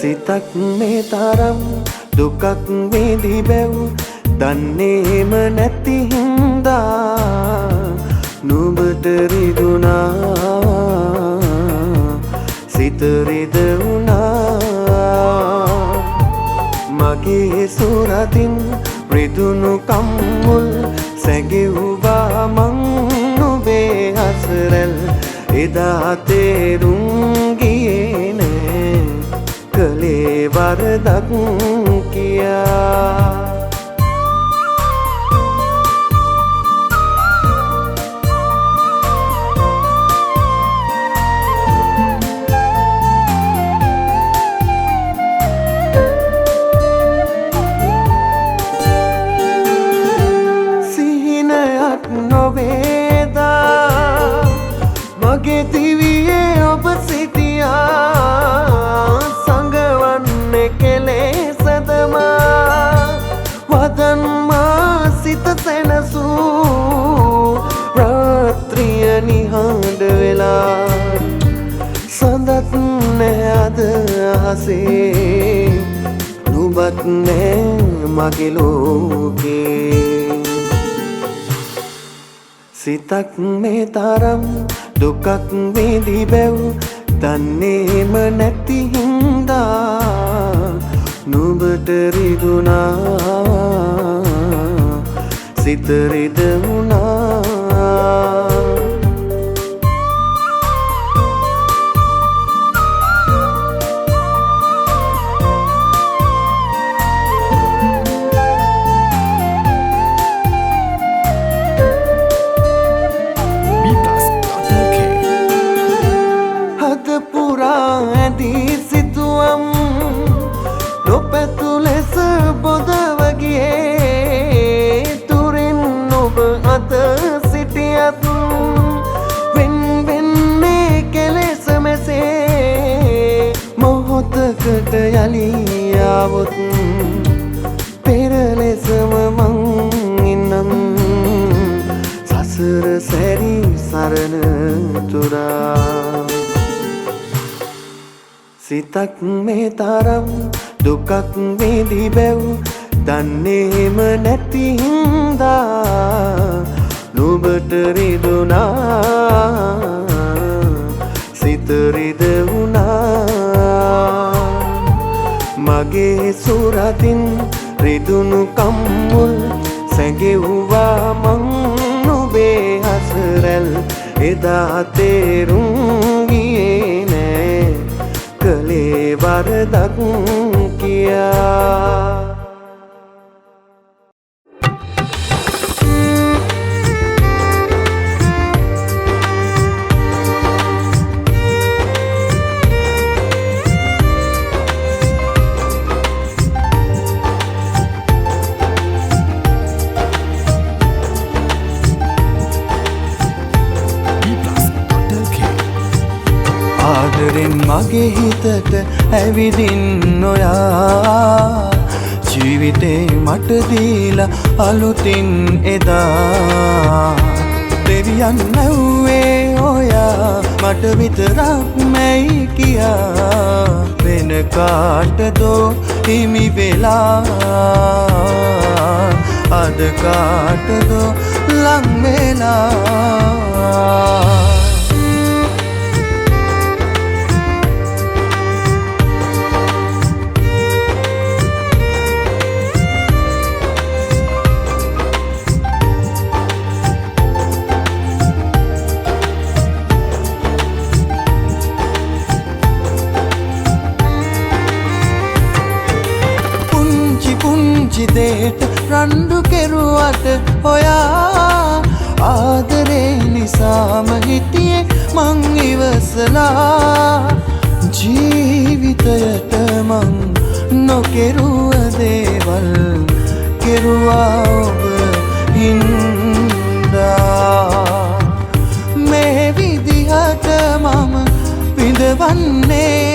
සිතක් මේ තරම් දුකක් විඳි බැව් දන්නේම නැති හින්දා නුඹට රිදුනා සිත රිදුනා මගේ සුරතින් රිදුණු කම්මුල් සැඟෙව්වා මං නුඹේ හසරැල් එදා තේරුම් ගියේ නෑ කලේ වරදක් කියා සිහිනයක් නොවේදා මගේ දිවියේ ඔබ සිටියා සංගවන්නේ කෙලෙසදමා වදන්මා සිත සැනසූ රාත්‍රිය නිහඬ වෙලා සඳත් නෑ අද අහසේ නුඹත් නෑ මගේ ලෝකේ සිතක් මේ තරම් දුකක් විඳි බැව් දන්නේම නැති හින්දා නුඹට රිදුනා සිත රිදුනා ඇදී සිතුවම් නොපැතු ලෙස බොදවගේ තුරින් ඔබ අත සිටියත් වෙන් වෙන්නේ කෙලෙස මෙසේ මොහොතකට යලී ආවොත් පෙර ලෙසම මං ඉන්නම් සසර සැරි සරණ තුරා සිතක් මේ තරම් දුකක් විඳි බැව් දන්නේම නැති හින්දා නුඹට රිදුනා සිත රිදුනා මගේ සුරතින් රිදුණු කම්මුල් සැඟෙව්වා මං නුඹේ හසරැල් එදා තේරුම් ගියේ නෑ කලේ වරදක් කියා ආදරෙන් මගේ හිතට ඇවිදින් නොයා ජීවිතේ මට දීලා අලුතින් එදා දෙවියන් නැව්වේ ඔයා මට විතරක් මැයි කියා වෙන කාටදෝ හිමි වෙලා අද කාටදෝ ලං වෙලා දේට රණ්ඩු කෙරුවට ඔයා ආදරේ නිසාම හිටියේ මං ඉවසලා ජීවිතයට මං නොකෙරුව දේවල් කෙරුවා ඔබ හින්දා මේ විදිහට මම විඳවන්නේ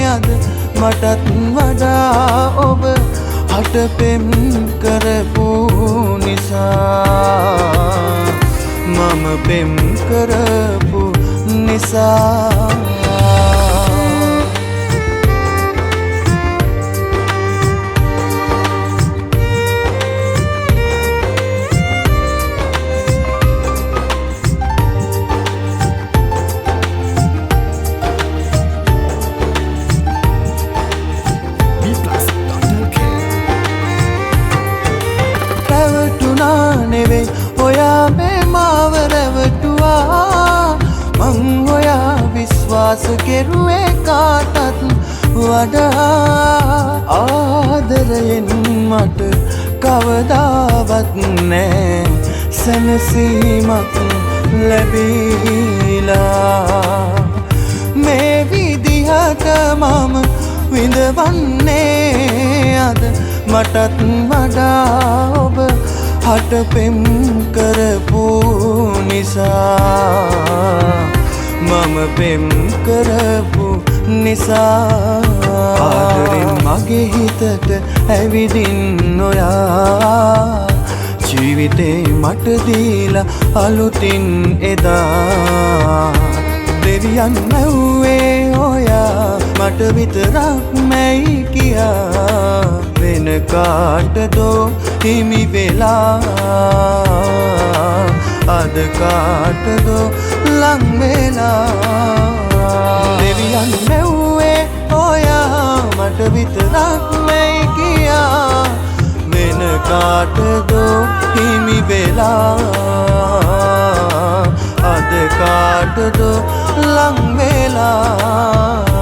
අද මටත් වඩා ඔබ හට පෙම් කරපු නිසා මම පෙම් කරපු නිසා විශ්වාස කෙරුවේ කාටත් වඩා ආදරයෙන් මට කවදාවත් නෑ සැනසීමක් ලැබීලා මේ විදිහට මම විඳවන්නේ අද මටත් වඩා ඔබ හට පෙම් කරපු නිසා මම පෙම් කරපු නිසා ආදරෙන් මගේ හිතට ඇවිදින් ඔයා ජීවිතේ මට දීලා අලුතින් එදා දෙවියන් මැව්වේ ඔයා මට විතරක් මැයි කියා වෙන කාටදෝ හිමි වෙලා අද කාටදෝ ලං වෙලා දෙවියන් මැව්වේ ඔයා මට විතරක් මැයි කියා වෙන කාටදෝ හිමි වෙලා අද කාටදෝ ලං වෙලා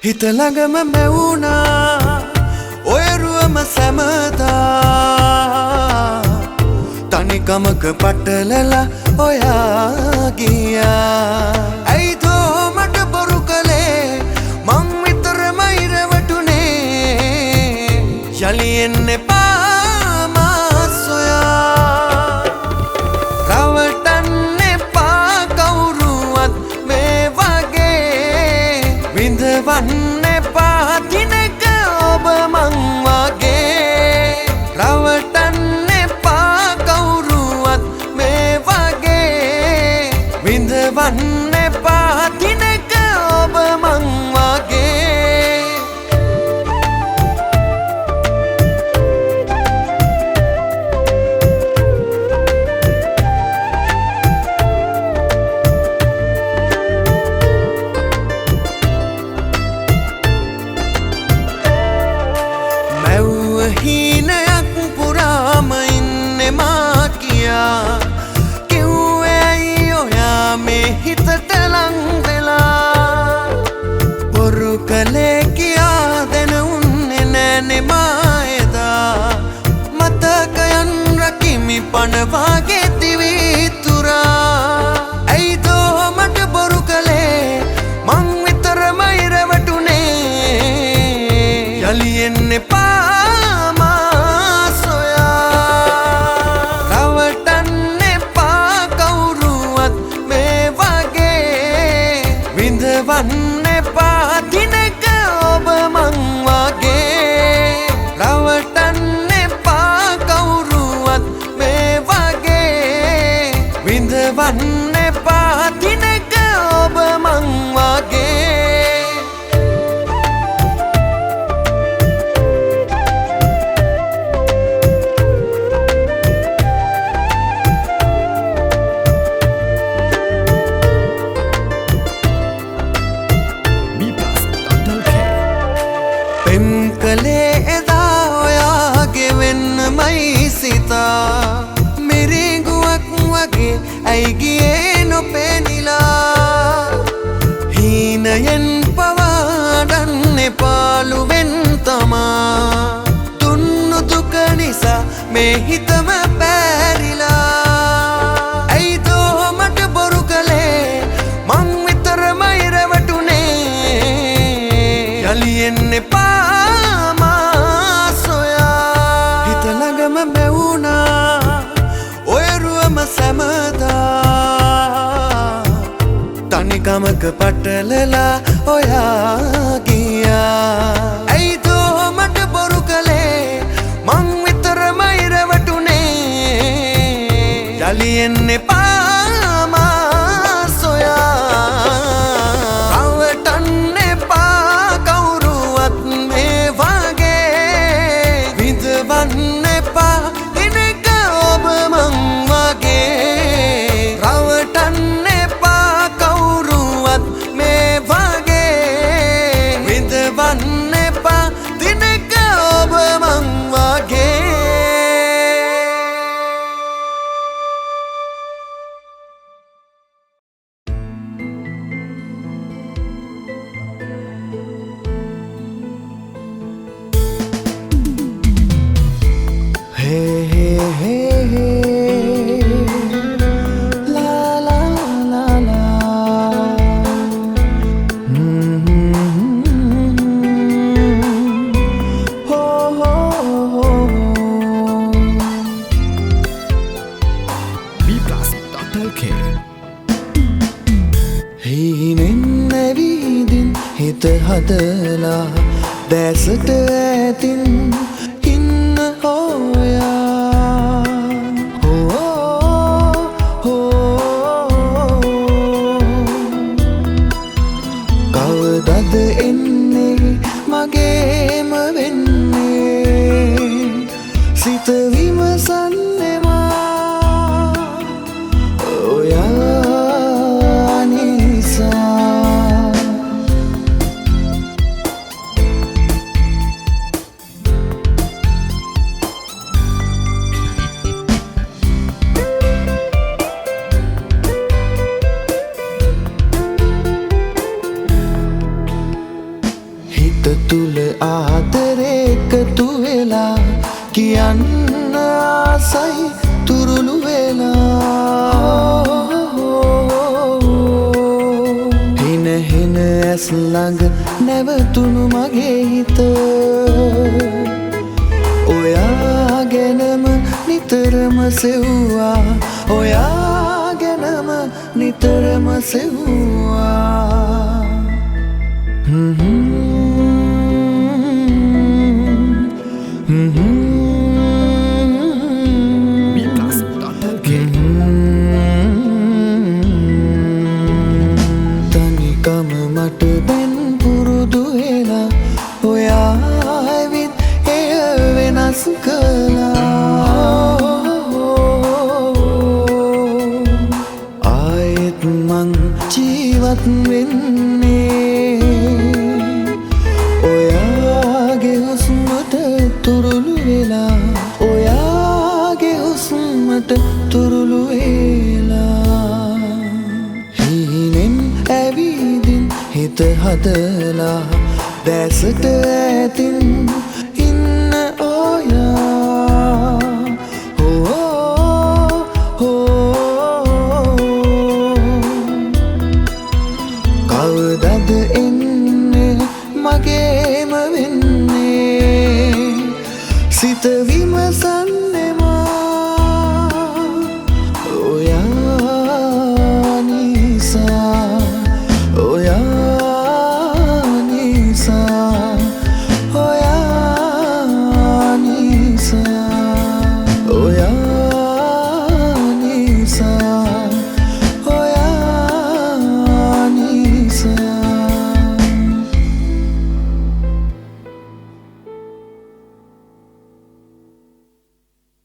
හිත ළඟම මැවුනා ඔයරුවම සැමදා තනිකමක පටලලා ඔයා ගියා ඇයිදෝ මට බොරු කළේ මං විතරම ඉරවටුනේ යලි එන්න එපා මා සොයා රවටන්න එපා කවුරුවත් මේ වගේ විඳවන්න එපා දිනක ඔබ මං වගේ රවටන්න එපා කවුරුවත් මේ වගේ විඳවන්න එපා දිනක ඔබ මං වගේ හීනයක් පුරාම ඉන්නේ මා කියා කිව්වේ ඇයි ඔයා මේ හිතට ලං වෙලා බොරු කළේ කියා දෙන උන්නේ නෑනේ මා එදා මතකයන් රකිමි පණ වාගේ දිවිතුරා ඇයිදෝ මට බොරු කළේ මං විතරම ඉරවටුනේ යලි එන්න එපා විඳවන්න එපා දිනක ඔබ මං වගේ රවටන්න එපා කවුරුවත් මේ වගේ විඳවන්න එපා දිනක ඔබ මං වගේ කලේ එදා ඔයාගේ වෙන්නමයි සිතා මිරිඟුවක් වගේ ඇයි ගියේ නොපෙනිලා හීනයෙන් පවාඩන්න පාළුවෙන් තමා දුන්නු දුක නිසා මේ හිතම පැරිලා ඇයිදෝ මට බොරු කළේ මං විතරම ඉරවටුනේ යලි එන්න එපා තනිකමක පටලලා ඔයා ගියා ඇයිදෝ මට බොරු කළේ මං විතරම ඉරවටුනේ හිත හදලා දැසට ඇතින් ඉන්න හොයා කවදද එන්නේ මගේම වෙන්නේ සිත විමසන්නෙමා ඔයා නිසා හිත තුල ආදරේ එකතු වෙලා කියන්න ආසයි තුරුළු වෙලා හින හින ඇස් ළඟ නැවතුණු මගේ හිත ඔයා ගැනම නිතරම සෙව්වා ඔයා ගැනම නිතරම සෙව්වා තනිකම මට දැන් පුරුදු වෙලා ඔයා ඇවිත් එය වෙනස් කළා ආයෙත් මං ජීවත් වෙන්නේ ඔයාගේ හුස්මට තුරුළු වෙලා ඔයාගේ හුස්මට තුරුළු වෙලා හීනෙන් ඇවිදින් හිත හදලා දැසට ඇතින්